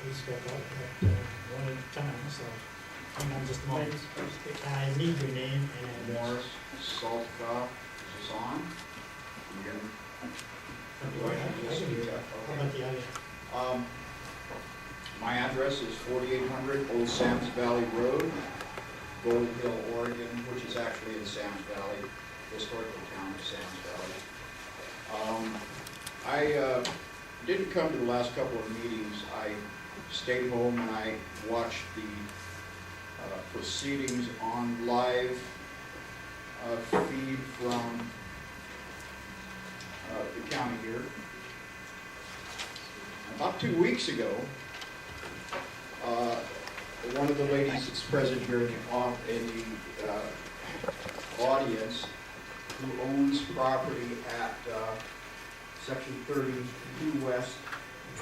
please step up at one at a time, so hang on just a moment. I need your name and Morris Saltcoff, is this on? You hear me? I can hear you. How about the other? My address is 4800 Old Sam's Valley Road, Gold Hill, Oregon, which is actually in Sam's Valley, historical town of Sam's Valley. I didn't come to the last couple of meetings. I stayed home and I watched the proceedings on live feed from the county here. About 2 weeks ago, one of the ladies that's present here in the audience, who owns property at section 32 West,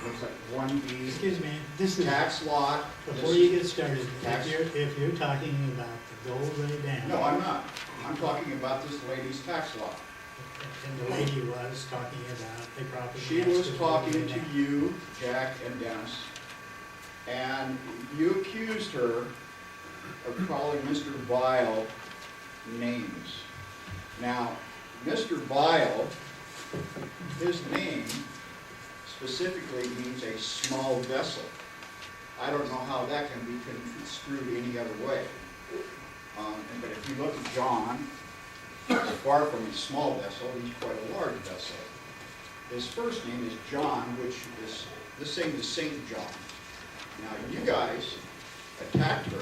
looks like 1B. Excuse me, this is, Tax lot. before you get started, Tax- if you're talking about the Gold Ray Dam. No, I'm not. I'm talking about this lady's tax lot. And the lady was talking about the property. She next was to the talking Gold Ray to Dam. you, Jack and Dennis, and you accused her of calling Mr. Vile names. Now, Mr. Vile, his name specifically means a small vessel. I don't know how that can be construed any other way. But if you look at John, far from a small vessel, he's quite a large vessel. His first name is John, which is the same as Saint John. Now, you guys attacked her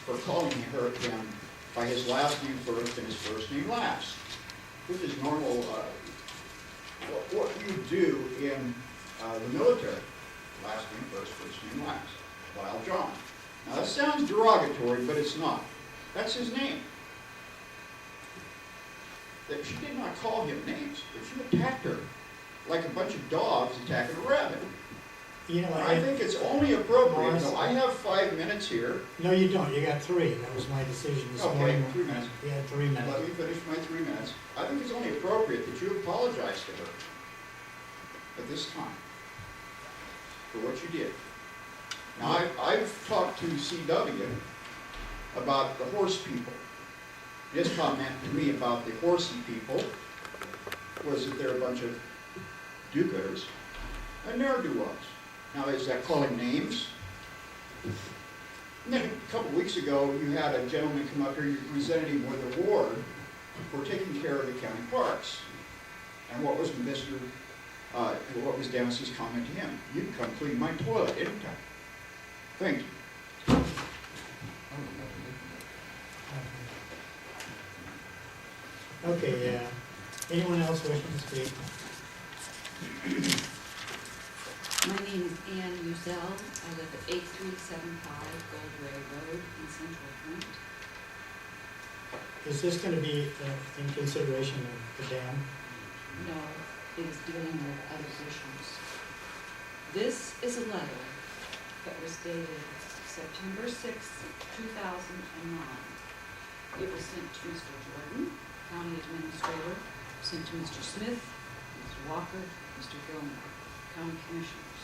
for calling him by his last name first and his first name last, which is normal, what you do in the military. Last name first, first name last. While John. Now, that sounds derogatory, but it's not. That's his name. That she did not call him names, but you attacked her like a bunch of dogs attacking a rabbit. You know, I think it's only appropriate. Morris- No, I have 5 minutes here. no, you don't, you got 3, that was my decision this Okay, morning. 3 minutes. You had 3 minutes. Let me finish my 3 minutes. I think it's only appropriate that you apologize to her at this time for what you did. Now, I've talked to CW about the horse people. His comment to me about the horsey people was that they're a bunch of do-gooders and ne'er-do-wells. Now, is that calling names? And then a couple weeks ago, you had a gentleman come up here, you presented him with a award for taking care of the county parks. And what was what was Dennis's comment to him? You can come clean my toilet anytime. Thank you. Okay, anyone else wishing to speak? My name is Ann Uzel. I live at 8375 Gold Ray Road in Central Flint. Is this going to be in consideration of the dam? No, it is dealing with other issues. This is a letter that was dated September 6, 2009. It was sent to Mr. Jordan, County Administrator, sent to Mr. Smith, Mr. Walker, Mr. Gilmore, County Commissioners.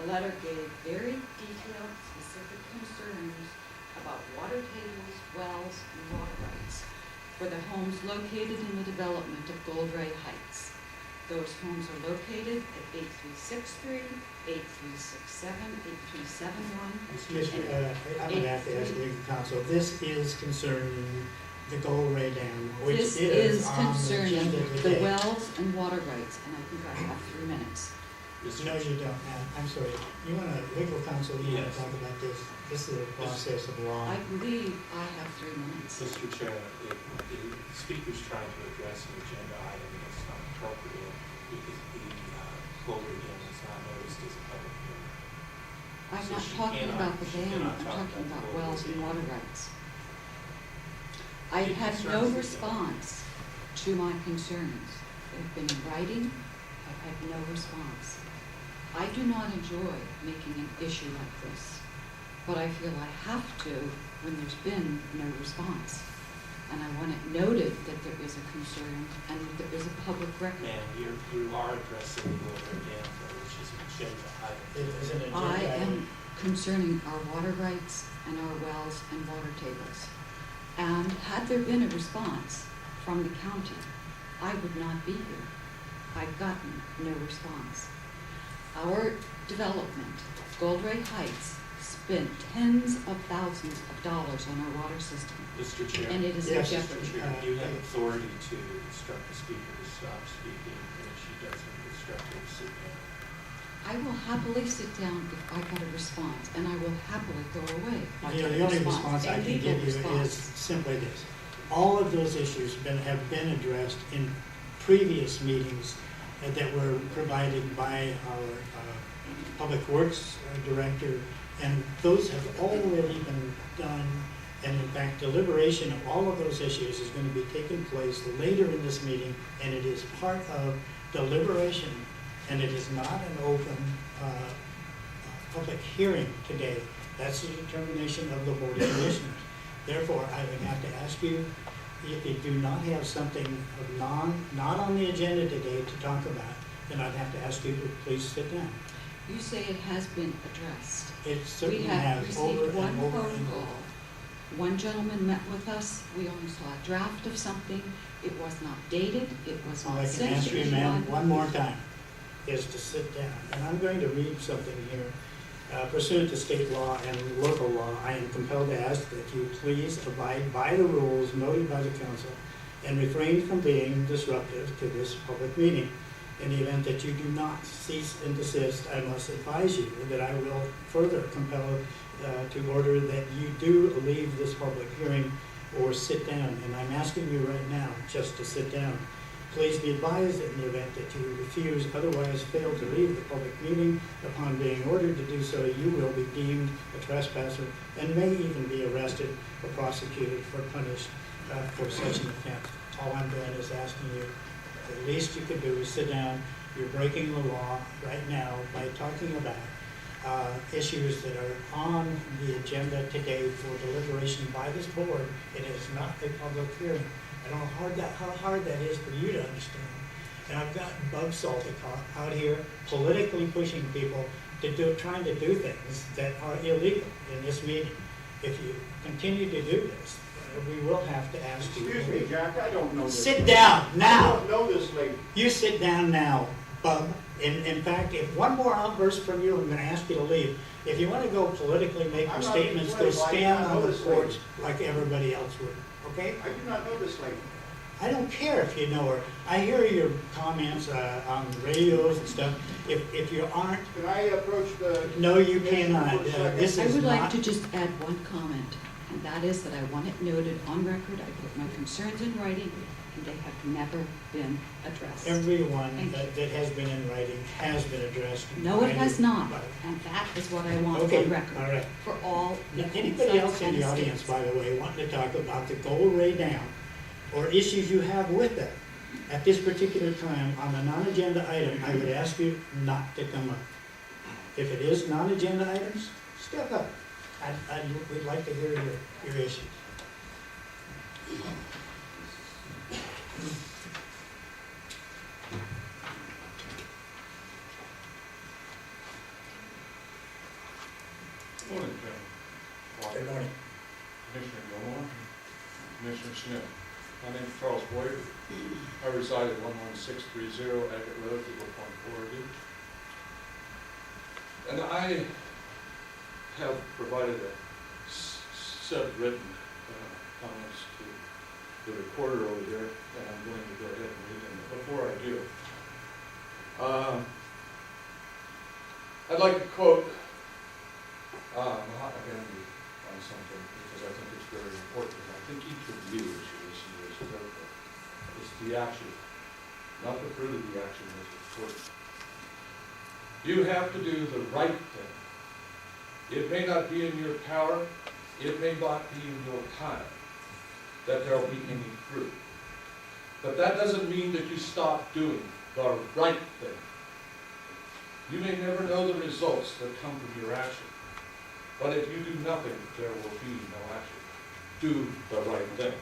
The letter gave very detailed, specific concerns about water tables, wells, and water rights for the homes located in the development of Gold Ray Heights. Those homes are located at 8363, 8367, 8371. Excuse me, I'm going to have to ask the legal counsel. This is concerning the Gold Ray Dam, which This is is on the concerning agenda the today. wells and water rights, and I think I have 3 minutes. No, you don't. I'm sorry. You want to, legal counsel, you want Yes. to talk about this? This is a process of law. I believe I have 3 minutes. Mr. Chair, if the speaker's trying to address an agenda item that's not appropriate, because the Gold Ray Dam is not noticed as a public hearing. I'm So not she talking cannot- about the she dam, cannot I'm talk talking about about the wells Gold and Ray water Dam. rights. I She had no concerns the dam. response to my concerns. They've been in writing, I've had no response. I do not enjoy making an issue like this, but I feel I have to when there's been no response. And I want it noted that there is a concern and that there is a public record. Ma'am, you are addressing the Gold Ray Dam, though, which is an agenda item. It is an agenda I am item. concerning our water rights and our wells and water tables. And had there been a response from the county, I would not be here. I've gotten no response. Our development, Gold Ray Heights, spent tens of thousands of dollars on our water system, Mr. Chair. and it is in Yes, Mr. jeopardy. Mr. Chair, you have authority to instruct the speaker to stop speaking, and if she doesn't, instruct her to sit down. I will happily sit down if I got a response, and I will happily go away if I You know, get the a only response I a can legal give you is response. simply this. All of those issues have been addressed in previous meetings that were provided by our Public Works Director, and those have already been done. And in fact, deliberation of all of those issues is going to be taking place later in this meeting, and it is part of deliberation, and it is not an open public hearing today. That's the determination of the Board of Commissioners. Therefore, I would have to ask you, if you do not have something of not on the agenda today to talk about, then I'd have to ask you to please sit down. You say it has been addressed. It We certainly have has over received one and over phone and call. over. One gentleman met with us, we only saw a draft of something, it was not dated, it was All not I can sent ask to you, ma'am, anyone. one more time, is to sit down. And I'm going to read something here. Pursuant to state law and local law, I am compelled to ask that you please abide by the rules noted by the council and refrain from being disruptive to this public meeting. In the event that you do not cease and desist, I must advise you that I will further compel to order that you do leave this public hearing or sit down. And I'm asking you right now just to sit down. Please be advised that in the event that you refuse, otherwise fail to leave the public meeting upon being ordered to do so, you will be deemed a trespasser and may even be arrested or prosecuted or punished for such an offense. All I'm doing is asking you, the least you can do is sit down. You're breaking the law right now by talking about issues that are on the agenda today for deliberation by this board. It is not a public hearing. I don't know how hard that is for you to understand. And I've got Bug Salty out here politically pushing people to trying to do things that are illegal in this meeting. If you continue to do this, we will have to ask you. Excuse me, Jack, I don't know this. Sit down I now. don't know this lady. You sit down now, Bub. In fact, if one more outburst from you, I'm going to ask you to leave. If you want to go politically make I'm your not being statements, go political. I do stand not on know the this lady. porch like everybody else would, okay? I do not know this lady. I don't care if you know her. I hear your comments on radios and stuff. If you aren't, Can I approach the? no, you Commission cannot. for a second? This I is would like not, to just add one comment, and that is that I want it noted on record, I put my concerns in writing, and they have never been addressed. everyone Thank you. that has been in writing has been addressed. No, it by has the- not, by- and that is what I want Okay, on record. all right. For all. Now, equal anybody else sites in the and audience, states. by the way, wanting to talk about the Gold Ray Dam or issues you have with that, at this particular time, on a non-agenda item, I would ask you not to come up. If it is non-agenda items, step up. We'd like to hear your issues. Morning, Jim. Good morning. Commissioner Gilmore, Commissioner Smith. My name is Charles Boyer. I reside at 11630 Agate Road, Eagle Point, Oregon. And I have provided a set of written comments to the recorder over here, and I'm going to go ahead and read them. But before I do, I'd like to quote Mahatma Gandhi on something, because I think it's very important. I think each of you, as you listen to this, is the action, not the fruit of the action that's important. You have to do the right thing. It may not be in your power, it may not be in your time that there will be any fruit. But that doesn't mean that you stop doing the right thing. You may never know the results that come from your action. But if you do nothing, there will be no action. Do the right thing.